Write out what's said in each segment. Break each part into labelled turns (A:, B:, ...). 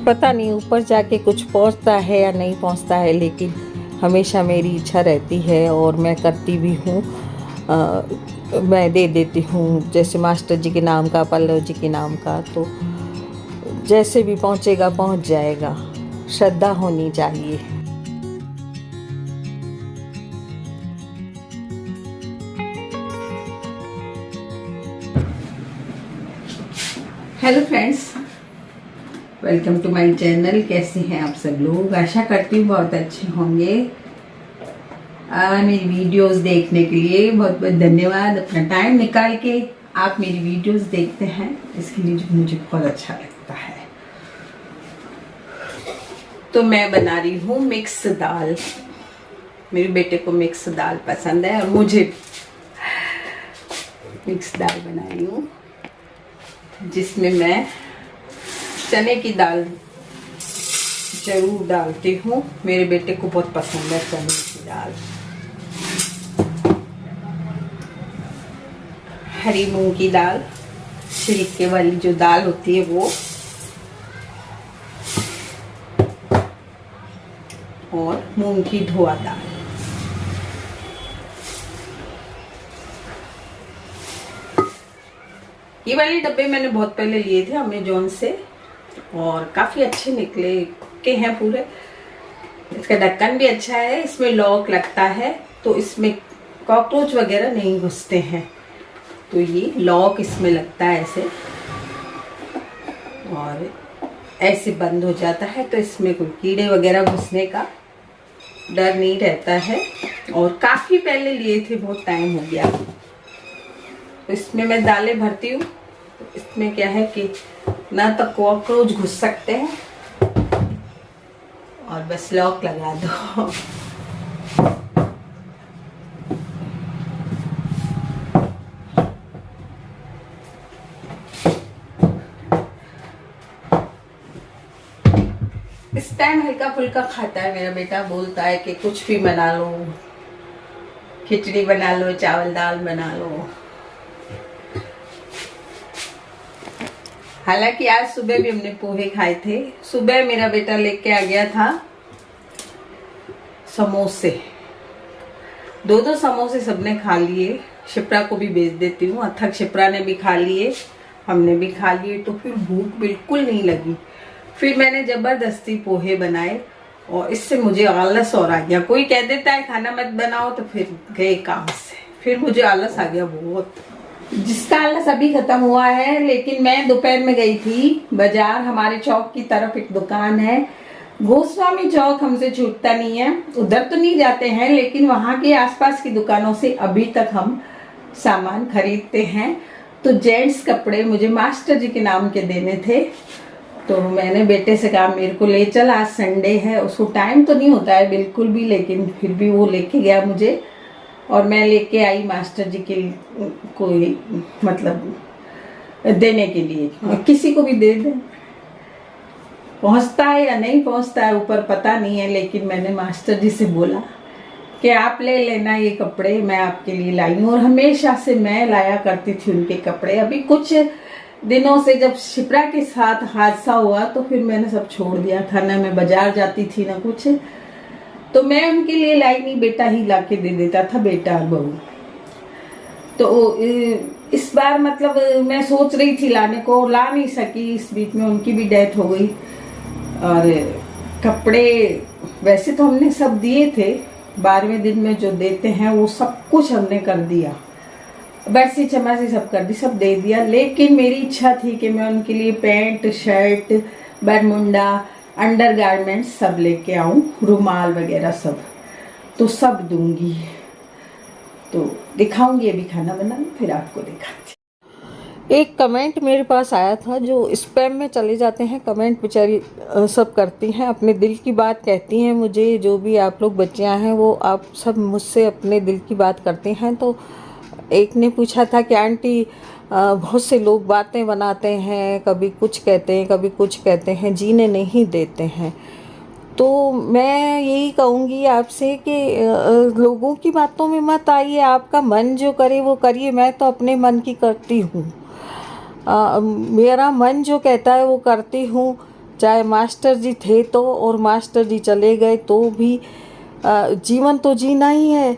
A: पता नहीं ऊपर जाके कुछ पहुंचता है या नहीं पहुंचता है, लेकिन हमेशा मेरी इच्छा रहती है और मैं करती भी हूँ। मैं दे देती हूँ, जैसे मास्टर जी के नाम का, पल्लव जी के नाम का, तो जैसे भी पहुँचेगा पहुँच जाएगा। श्रद्धा होनी चाहिए। Hello friends, welcome to my channel. कैसे हैं आप सब लोग? आशा करती हूँ बहुत अच्छे होंगे। मेरी वीडियोस देखने के लिए बहुत बहुत धन्यवाद। अपना टाइम निकाल के आप मेरी वीडियोस देखते हैं, इसके लिए मुझे बहुत अच्छा लगता है। तो मैं बना रही हूँ मिक्स दाल। मेरे बेटे को मिक्स दाल पसंद है और मुझे मिक्स दाल बना रही हूँ, जिसमें मैं चने की दाल जरूर डालती हूँ। मेरे बेटे को बहुत पसंद है चने की दाल। हरी मूंग की दाल, छिलके वाली जो दाल होती है वो, और मूंग की धोआ दाल। ये वाले डब्बे मैंने बहुत पहले लिए थे अमेज़न से और काफ़ी अच्छे निकले के हैं पूरे। इसका ढक्कन भी अच्छा है, इसमें लॉक लगता है तो इसमें कॉकरोच वगैरह नहीं घुसते हैं। तो ये लॉक इसमें लगता है ऐसे और ऐसे बंद हो जाता है, तो इसमें कोई कीड़े वगैरह घुसने का डर नहीं रहता है। और काफ़ी पहले लिए थे, बहुत टाइम हो गया। तो इसमें मैं दालें भरती हूँ, तो इसमें क्या है कि ना तो कॉकरोच घुस सकते हैं और बस लॉक लगा दो। इस टाइम हल्का फुल्का खाता है मेरा बेटा। बोलता है कि कुछ भी बना लो, खिचड़ी बना लो, चावल दाल बना लो। हालांकि आज सुबह भी हमने पोहे खाए थे। सुबह मेरा बेटा लेके आ गया था समोसे, दो समोसे सबने खा लिए। शिप्रा को भी भेज देती हूँ। अथक शिप्रा ने भी खा लिए, हमने भी खा लिए। तो फिर भूख बिल्कुल नहीं लगी। फिर मैंने जबरदस्ती पोहे बनाए और इससे मुझे आलस और आ गया। कोई कह देता है खाना मत बनाओ तो फिर गए काम से, फिर मुझे आलस आ गया बहुत, जिसका आलस अभी खत्म हुआ है। लेकिन मैं दोपहर में गई थी बाजार। हमारे चौक की तरफ एक दुकान है, गोस्वामी चौक, हमसे छूटता नहीं है। उधर तो नहीं जाते हैं, लेकिन वहां के आसपास की दुकानों से अभी तक हम सामान खरीदते हैं। तो जेंट्स कपड़े मुझे मास्टर जी के नाम के देने थे, तो मैंने बेटे से कहा मेरे को ले चल, आज संडे है। उसको टाइम तो नहीं होता है बिल्कुल भी, लेकिन फिर भी वो लेके गया मुझे और मैं लेके आई मास्टर जी के कोई मतलब देने के लिए। किसी को भी दे दें, पहुंचता है या नहीं पहुंचता है ऊपर पता नहीं है, लेकिन मैंने मास्टर जी से बोला कि आप ले लेना ये कपड़े, मैं आपके लिए लाई हूँ। और हमेशा से मैं लाया करती थी उनके कपड़े। अभी कुछ दिनों से जब शिप्रा के साथ हादसा हुआ तो फिर मैंने सब छोड़ दिया था। ना मैं बाजार जाती थी ना कुछ, तो मैं उनके लिए लाई नहीं, बेटा ही ला के दे देता था, बेटा और बहू। तो इस बार मतलब मैं सोच रही थी लाने को, ला नहीं सकी। इस बीच में उनकी भी डेथ हो गई। और कपड़े वैसे तो हमने सब दिए थे, 12वें दिन में जो देते हैं वो सब कुछ हमने कर दिया, बरसी चमासी सब कर दी, सब दे दिया। लेकिन मेरी इच्छा थी कि मैं उनके लिए pant, shirt, Bermuda, under garment सब लेके आऊं, रुमाल वगैरह सब, तो सब दूंगी। तो दिखाऊंगी अभी खाना बनाना, फिर आपको दिखाती। एक कमेंट मेरे पास आया था, जो स्पैम में चले जाते हैं कमेंट, बेचारी सब करती हैं, अपने दिल की बात कहती हैं मुझे। जो भी आप लोग बच्चियां हैं वो आप सब मुझसे अपने दिल की बात करते हैं। तो एक ने पूछा था कि आंटी बहुत से लोग बातें बनाते हैं, कभी कुछ कहते हैं कभी कुछ कहते हैं, जीने नहीं देते हैं। तो मैं यही कहूँगी आपसे कि लोगों की बातों में मत आइए, आपका मन जो करे वो करिए। मैं तो अपने मन की करती हूँ, मेरा मन जो कहता है वो करती हूँ। चाहे मास्टर जी थे तो और मास्टर जी चले गए तो भी जीवन तो जीना ही है,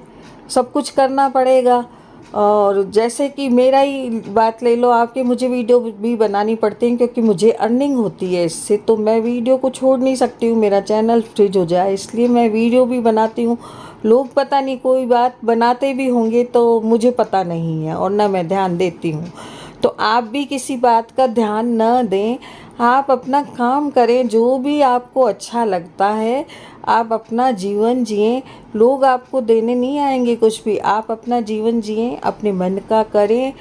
A: सब कुछ करना पड़ेगा। और जैसे कि मेरा ही बात ले लो आपके, मुझे वीडियो भी बनानी पड़ती है क्योंकि मुझे अर्निंग होती है इससे, तो मैं वीडियो को छोड़ नहीं सकती हूँ, मेरा चैनल फ्रीज हो जाए, इसलिए मैं वीडियो भी बनाती हूँ। लोग पता नहीं कोई बात बनाते भी होंगे तो मुझे पता नहीं है और ना मैं ध्यान देती हूँ। तो आप भी किसी बात का ध्यान न दें, आप अपना काम करें, जो भी आपको अच्छा लगता है आप अपना जीवन जिएं। लोग आपको देने नहीं आएंगे कुछ भी, आप अपना जीवन जिएं, अपने मन का करें,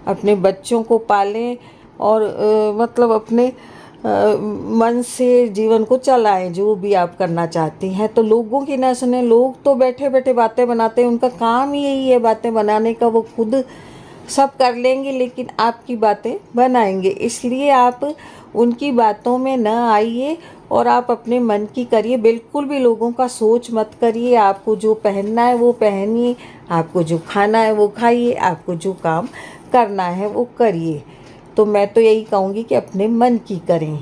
A: अपने बच्चों को पालें और मतलब अपने मन से जीवन को चलाएं, जो भी आप करना चाहती हैं। तो लोगों की ना सुने, लोग तो बैठे बैठे बातें बनाते हैं, उनका काम ही यही है बातें बनाने का, वो खुद सब कर लेंगे लेकिन आपकी बातें बनाएंगे। इसलिए आप उनकी बातों में न आइए और आप अपने मन की करिए, बिल्कुल भी लोगों का सोच मत करिए। आपको जो पहनना है वो पहनिए, आपको जो खाना है वो खाइए, आपको जो काम करना है वो करिए। तो मैं तो यही कहूँगी कि अपने मन की करें।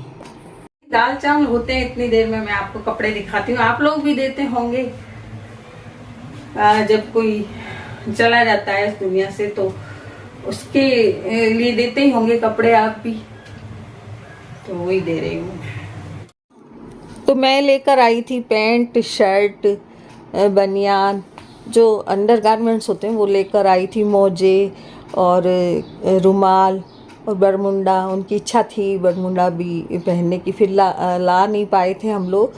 A: दाल चावल होते हैं इतनी देर में, मैं आपको कपड़े दिखाती हूँ, आप लोग भी देते होंगे। जब कोई चला जाता है इस दुनिया से तो उसके लिए देते ही होंगे कपड़े, आप भी, तो वही दे रही हूँ। तो मैं लेकर आई थी पैंट, शर्ट, बनियान, जो अंडर गारमेंट्स होते हैं वो लेकर आई थी, मोजे और रुमाल और बरमुंडा। उनकी इच्छा थी बरमुंडा भी पहनने की, फिर ला नहीं पाए थे हम लोग,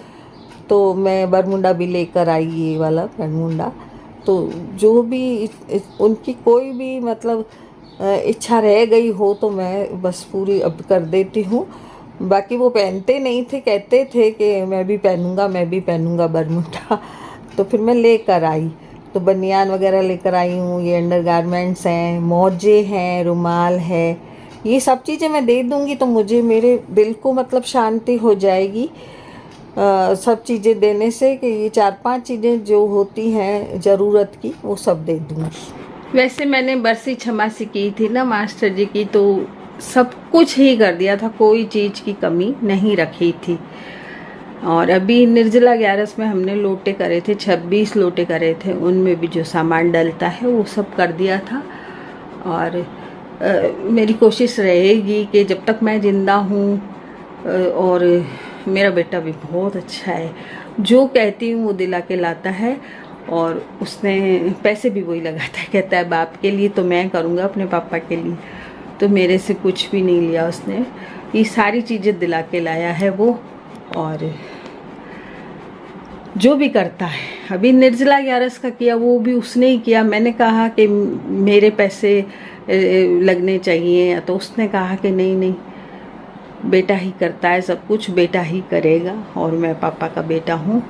A: तो मैं बरमुंडा भी लेकर आई, ये वाला बरमुंडा। तो जो भी उनकी कोई भी मतलब इच्छा रह गई हो तो मैं बस पूरी अब कर देती हूँ। बाकी वो पहनते नहीं थे, कहते थे कि मैं भी पहनूंगा बरमुंडा, तो फिर मैं लेकर आई। तो बनियान वगैरह लेकर आई हूँ, ये अंडर गारमेंट्स हैं, मोजे हैं, रुमाल है, ये सब चीज़ें मैं दे दूँगी तो मुझे मेरे दिल को मतलब शांति हो जाएगी सब चीज़ें देने से, कि ये 4-5 चीज़ें जो होती हैं ज़रूरत की वो सब दे दूँगी। वैसे मैंने बरसी छमासी की थी ना मास्टर जी की, तो सब कुछ ही कर दिया था, कोई चीज़ की कमी नहीं रखी थी। और अभी निर्जला 11 में हमने लोटे करे थे, 26 लोटे करे थे, उनमें भी जो सामान डलता है वो सब कर दिया था। और मेरी कोशिश रहेगी कि जब तक मैं ज़िंदा हूँ, और मेरा बेटा भी बहुत अच्छा है, जो कहती हूँ वो दिला के लाता है, और उसने पैसे भी वही लगाता है, कहता है बाप के लिए तो मैं करूँगा अपने पापा के लिए, तो मेरे से कुछ भी नहीं लिया उसने, ये सारी चीज़ें दिला के लाया है वो। और जो भी करता है, अभी निर्जला 11 का किया वो भी उसने ही किया। मैंने कहा कि मेरे पैसे लगने चाहिए, तो उसने कहा कि नहीं, बेटा ही करता है सब कुछ, बेटा ही करेगा, और मैं पापा का बेटा हूँ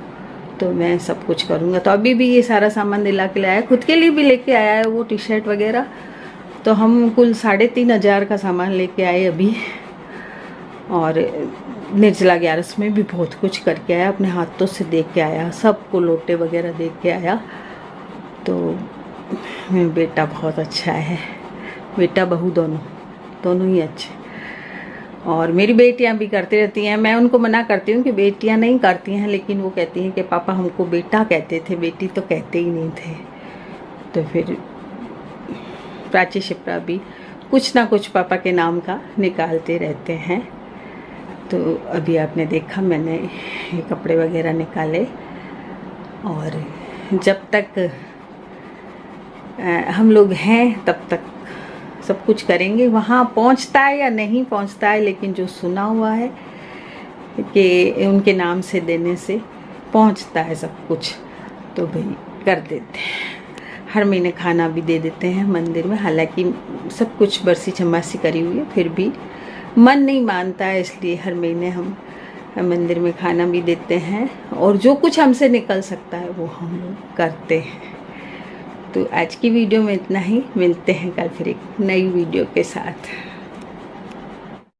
A: तो मैं सब कुछ करूँगा। तो अभी भी ये सारा सामान दिला के लाया, खुद के लिए भी लेके आया है वो टी शर्ट वगैरह। तो हम कुल 3,500 का सामान लेके आए अभी। और निर्जला 11 में भी बहुत कुछ करके आया, अपने हाथों से दे के आया, सबको लोटे वगैरह दे के आया। तो मेरा बेटा बहुत अच्छा है, बेटा बहू दोनों ही अच्छे। और मेरी बेटियां भी करती रहती हैं, मैं उनको मना करती हूँ कि बेटियां नहीं करती हैं, लेकिन वो कहती हैं कि पापा हमको बेटा कहते थे, बेटी तो कहते ही नहीं थे। तो फिर प्राची शिप्रा भी कुछ ना कुछ पापा के नाम का निकालते रहते हैं। तो अभी आपने देखा मैंने ये कपड़े वगैरह निकाले, और जब तक हम लोग हैं तब तक सब कुछ करेंगे। वहाँ पहुँचता है या नहीं पहुँचता है, लेकिन जो सुना हुआ है कि उनके नाम से देने से पहुँचता है सब कुछ, तो भाई कर देते हैं। हर महीने खाना भी दे देते हैं मंदिर में, हालांकि सब कुछ बरसी छमासी करी हुई है, फिर भी मन नहीं मानता है, इसलिए हर महीने हम मंदिर में खाना भी देते हैं, और जो कुछ हमसे निकल सकता है वो हम लोग करते हैं। तो आज की वीडियो में इतना ही, मिलते हैं कल फिर एक नई वीडियो के साथ।